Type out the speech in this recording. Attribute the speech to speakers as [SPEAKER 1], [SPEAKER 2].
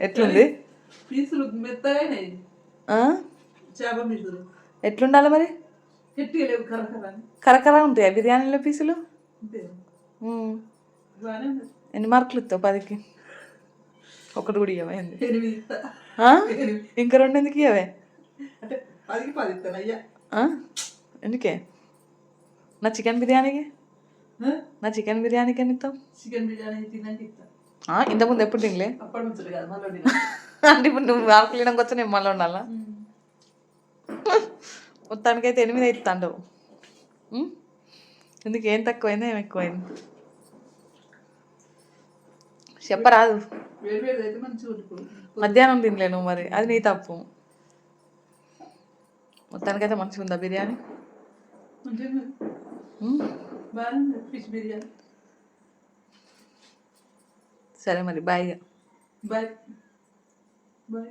[SPEAKER 1] ఎట్లుంది
[SPEAKER 2] పీసులు మెత్తగా
[SPEAKER 1] ఆ?
[SPEAKER 2] చేప పీసులు
[SPEAKER 1] ఎట్లుండాలి మరి
[SPEAKER 2] గట్టిగా లేవు కరకర
[SPEAKER 1] కరకర ఉంటాయా బిర్యానీలో పీసులు
[SPEAKER 2] అంతే
[SPEAKER 1] ఉమ్.
[SPEAKER 2] బాగానే ఉంది.
[SPEAKER 1] ఎన్ని మార్కులు ఇస్తావు 10కి ఒకటి కూడా ఇవ్వవా ఏంది
[SPEAKER 2] 8 ఇస్తా.
[SPEAKER 1] ఆ? ఇంకా 2 ఎందుకు ఇవ్వవే
[SPEAKER 2] అంటే 10కి 10 ఇస్తాను అయ్యా.
[SPEAKER 1] ఆ? ఎందుకే నా చికెన్ బిర్యానీకి నా చికెన్ బిర్యానీకి ఎన్ని ఇస్తావు
[SPEAKER 2] చికెన్ బిర్యానీ తిన్నాక ఇస్తా.
[SPEAKER 1] ఇంతకుముందు ఎప్పుడు తినలే
[SPEAKER 2] అప్పటి నుంచి కాదు మళ్ళీ
[SPEAKER 1] అంటే ఇప్పుడు నువ్వు మార్కులు ఇవ్వడానికి వచ్చి నేను మళ్ళీ ఉండాలా మొత్తానికైతే 8 ఇస్తాండు ఎందుకు ఏం తక్కువైంది ఏం ఎక్కువైంది చెప్పరాదు
[SPEAKER 2] వేడి వేడి అయితే మంచిగా ఉంటుంది.
[SPEAKER 1] మధ్యాహ్నం తినలేను మరి అది నీ తప్పు మొత్తానికైతే మంచిగా ఉందా బిర్యానీ
[SPEAKER 2] మంచిగా బాగానే ఉంది ఫిష్ బిర్యానీ.
[SPEAKER 1] సరే మరి బాయ్
[SPEAKER 2] బాయ్ బాయ్.